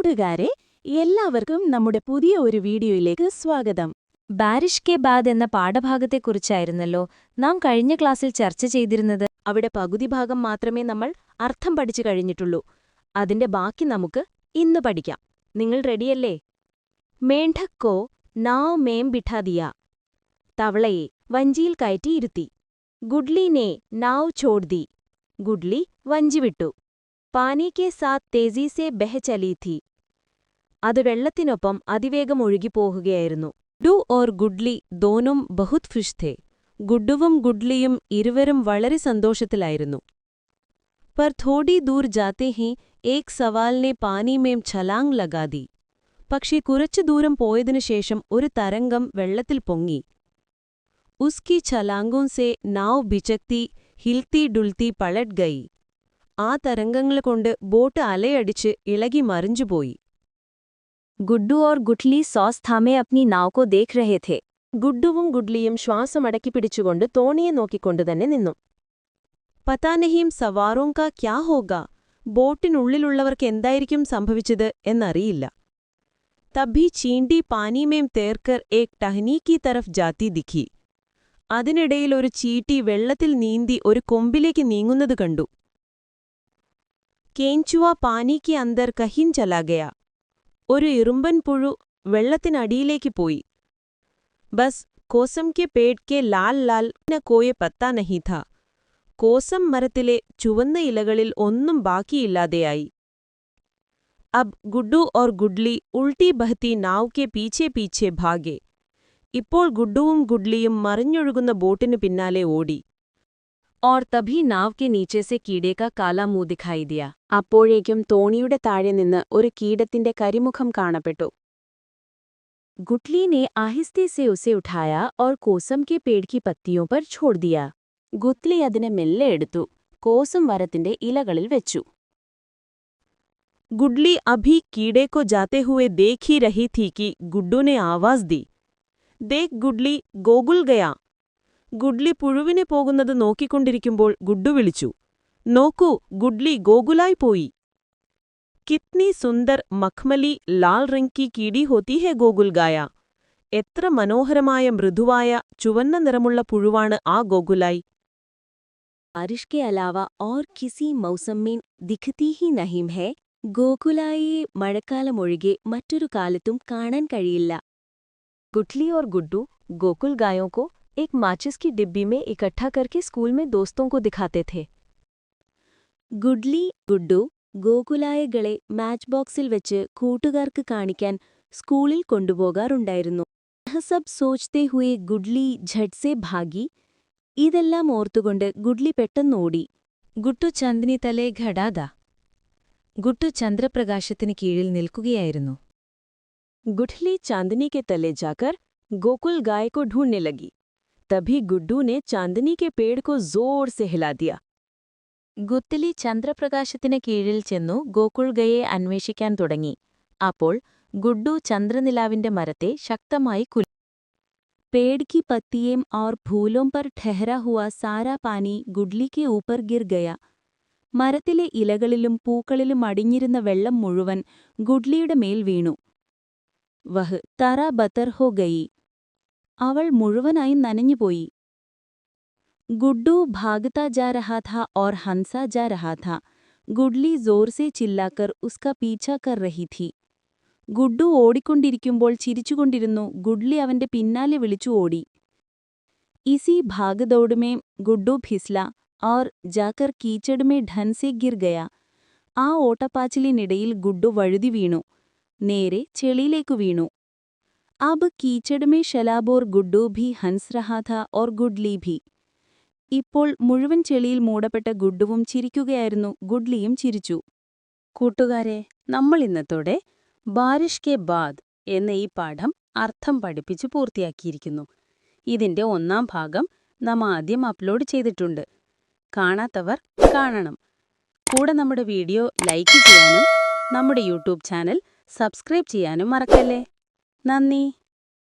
കൂട്ടുകാരെ, എല്ലാവർക്കും നമ്മുടെ പുതിയ ഒരു വീഡിയോയിലേക്ക് സ്വാഗതം. ബാരിഷ് കെ ബാദ് എന്ന പാഠഭാഗത്തെക്കുറിച്ചായിരുന്നല്ലോ നാം കഴിഞ്ഞ ക്ലാസ്സിൽ ചർച്ച ചെയ്തിരുന്നത്. അവിടെ പകുതി ഭാഗം മാത്രമേ നമ്മൾ അർത്ഥം പഠിച്ചു കഴിഞ്ഞിട്ടുള്ളൂ. അതിന്റെ ബാക്കി നമുക്ക് ഇന്ന് പഠിക്കാം. നിങ്ങൾ റെഡിയല്ലേ? മേണ്ഠക്കോ നാവ് മേം ബിഠാ ദിയ. തവളയെ വഞ്ചിയിൽ കയറ്റിയിരുത്തി. ഗുഡ്ലിനെ നാവ് ഛോഡ് ദി. ഗുഡ്ലി വഞ്ചി വിട്ടു. പാനി കെ സാത്ത് തേസി സെ ബഹ ചലി ഥി. അത് വെള്ളത്തിനൊപ്പം അതിവേഗം ഒഴുകിപ്പോകുകയായിരുന്നു. ഗുഡ്ഡു ഓർ ഗുഡ്ലി ദോനും ബഹുത് ഖുശ് ഥേ. ഗുഡ്ഡുവും ഗുഡ്ലിയും ഇരുവരും വളരെ സന്തോഷത്തിലായിരുന്നു. പർ Todi ദൂർ ജാത്തെ he Ek സവാലിനെ pani ma'am ഛലാങ് Laga the. പക്ഷേ കുറച്ചു ദൂരം പോയതിനുശേഷം ഒരു തരംഗം വെള്ളത്തിൽ പൊങ്ങി. ഉസ്കി ഛലാംഗോं से नाव बिचकती हिलती डुलती पलट गई. ആ തരംഗങ്ങൾ കൊണ്ട് ബോട്ട് അലയടിച്ച് ഇളകി മറിഞ്ഞുപോയി. ഗുഡ്ഡു ഓർ ഗുഡ്ലി സോസ് ഥാമെ അപ്നി നാവ് കോ ദേഖ് രഹേ ഥേ. ഗുഡ്ഡുവും ഗുഡ്ലിയും ശ്വാസമടക്കി പിടിച്ചുകൊണ്ട് തോണിയെ നോക്കിക്കൊണ്ടുതന്നെ നിന്നു. പതാ നഹീം സവാറോं का क्या होगा. ബോട്ടിനുള്ളിലുള്ളവർക്ക് എന്തായിരിക്കും സംഭവിച്ചത് എന്നറിയില്ല. തബ്ഭി ചീണ്ടി പാനിമേം തേർക്കർ ഏക് ടഹ്നി കി തരഫ് ജാത്തി ദിഖി. അതിനിടയിൽ ഒരു ചീട്ടി വെള്ളത്തിൽ നീന്തി ഒരു കൊമ്പിലേക്ക് നീങ്ങുന്നത് കണ്ടു. കേഞ്ചുവ പാനിക്ക് അന്തർ കഹിൻ ചലാഗയ. ഒരു ഇറുമ്പൻ പുഴു വെള്ളത്തിനടിയിലേക്ക് പോയി. ബസ് കോസം കെ പേട് കെ ലാൽ ലാൽ ന കോയെ പത്താ നഹീ ഥാ. കോസം മരത്തിലെ ചുവന്ന ഇലകളിൽ ഒന്നും ബാക്കിയില്ലാതെയായി. അബ് ഗുഡ്ഡു ഓർ ഗുഡ്ലി ഉൾട്ടി ബഹത്തി നാവ് കെ പീഛെ പീഛെ ഭാഗെ. ഇപ്പോൾ ഗുഡ്ഡുവും ഗുഡ്ലിയും മറിഞ്ഞൊഴുകുന്ന ബോട്ടിനു പിന്നാലെ ഓടി. ഓർ തഭി നാവ് കെ നീച്ചെ സെ കീടേ കാ കാലാ മുഹ് ദിഖായി ദിയ. അപ്പോഴേക്കും തോണിയുടെ താഴെ നിന്ന് ഒരു കീടത്തിന്റെ കരിമുഖം കാണപ്പെട്ടു. ഗുഡ്ലിനെ ആഹിസ്തെ സെ ഉസെ ഉഠായ ഓർ കോസം കെ പേട് കി പത്തിയോं पर छोड़ दिया. ഗുഡ്ലി അതിനെ മെല്ലെ എടുത്തു കോസം മരത്തിന്റെ ഇലകളിൽ വെച്ചു. गुडली अभी कीड़े को जाते हुए देख ही रही थी कि गुड्डू ने आवाज दी. देख गुडली गोकुल गया. ഗുഡ്ലി പുഴുവിനെ പോകുന്നത് നോക്കിക്കൊണ്ടിരിക്കുമ്പോൾ ഗുഡ്ഡു വിളിച്ചു. നോക്കൂ, ഗുഡ്ലി ഗോകുലായി പോയി. കിത്നി സുന്ദർ മഖ്മലി ലാൽ റിംഗ് കി കീടി ഹോത്തി ഹെ ഗോകുൽ ഗായ. എത്ര മനോഹരമായ മൃദുവായ ചുവന്ന നിറമുള്ള പുഴുവാണ് ആ ഗോകുലായി. बारिश के अलावा और किसी मौसम में दिखती ही नहीं है. ഗോകുലായിയെ മഴക്കാലമൊഴികെ മറ്റൊരു കാലത്തും കാണാൻ കഴിയില്ല. गुडली और गुड्डू गोकुल गायों को एक माचिस की डिब्बी में इकट्ठा करके स्कूल में दोस्तों को दिखाते थे. ഗുഡ്ലി ഗുഡ്ഡു ഗോകുലായകളെ മാച്ച് ബോക്സിൽ വെച്ച് കൂട്ടുകാർക്ക് കാണിക്കാൻ സ്കൂളിൽ കൊണ്ടുപോകാറുണ്ടായിരുന്നു. സബ് സോച്ച്തേ ഹുയെ ഗുഡ്ലി ഝട്ട് സെ ഭാഗി. ഇതെല്ലാം ഓർത്തുകൊണ്ട് ഗുഡ്ലി പെട്ടെന്നോടി. ഗുട്ടു ചന്ദിനി തലേ ഘടാദ. ഗുട്ടു ചന്ദ്രപ്രകാശത്തിന് കീഴിൽ നിൽക്കുകയായിരുന്നു. गुठली चांदनी के तले जाकर गोकुल गाय को ढूंढने लगी. तभी गुड्डू ने चांदनी के पेड़ को जोर से हिला दिया. ഗുത്തലി ചന്ദ്രപ്രകാശത്തിന് കീഴിൽ ചെന്നു ഗോകുൽ ഗയെ അന്വേഷിക്കാൻ തുടങ്ങി. അപ്പോൾ ഗുഡ്ഡു ചന്ദ്രനിലാവിന്റെ മരത്തെ ശക്തമായി കുലുക്കി. पेड़ की पत्तियों और फूलों पर ठहरा हुआ सारा पानी गुडली के ऊपर गिर गया. മരത്തിലെ ഇലകളിലും പൂക്കളിലും അടിഞ്ഞിരുന്ന വെള്ളം മുഴുവൻ ഗുഡ്ലിയുടെ മേൽ വീണു. വഹ് തറ ബത്തർ ഹോ ഗയി. അവൾ മുഴുവനായും നനഞ്ഞുപോയി. ഗുഡ്ഡു ഭാഗത്താ ജാ രഹാ ഥാ ഓർ ഹൻസാ ജാ രഹാ ഥാ. ഗുഡ്ലി ജോർ സെ ചില്ലാക്കർ ഉസ്കാ പീഛാ കർ രഹി ഥി. ഗുഡ്ഡു ഓടിക്കൊണ്ടിരിക്കുമ്പോൾ ചിരിച്ചുകൊണ്ടിരുന്നു. ഗുഡ്ലി അവന്റെ പിന്നാലെ വിളിച്ചു ഓടി. ഇസി ഭാഗദൗഡ് മേം ഗുഡ്ഡു ഫിസ്ല और जाकर कीचड़ में ढन से गिर गया. ആ ഓട്ടപ്പാച്ചിലിനിടയിൽ ഗുഡ്ഡു വഴുതി വീണു. നേരെ ചെളിയിലേക്കു വീണു. അബ് കീച്ചഡ് may ശലാബോർ Guddu Bhi Hans രഹാ Tha or goodly ഭി. ഇപ്പോൾ മുഴുവൻ ചെളിയിൽ മൂടപ്പെട്ട ഗുഡ്ഡുവും ചിരിക്കുകയായിരുന്നു. ഗുഡ്ലിയും ചിരിച്ചു. കൂട്ടുകാരെ, നമ്മൾ ഇന്നത്തോടെ ബാരിഷ് കെ ബാദ് എന്ന ഈ പാഠം അർത്ഥം പഠിപ്പിച്ചു പൂർത്തിയാക്കിയിരിക്കുന്നു. ഇതിന്റെ ഒന്നാം ഭാഗം നാം ആദ്യം അപ്ലോഡ് ചെയ്തിട്ടുണ്ട്. കാണാത്തവർ കാണണം. കൂടെ നമ്മുടെ വീഡിയോ ലൈക്ക് ചെയ്യാനും നമ്മുടെ യൂട്യൂബ് ചാനൽ സബ്സ്ക്രൈബ് ചെയ്യാനും മറക്കല്ലേ. നന്ദി.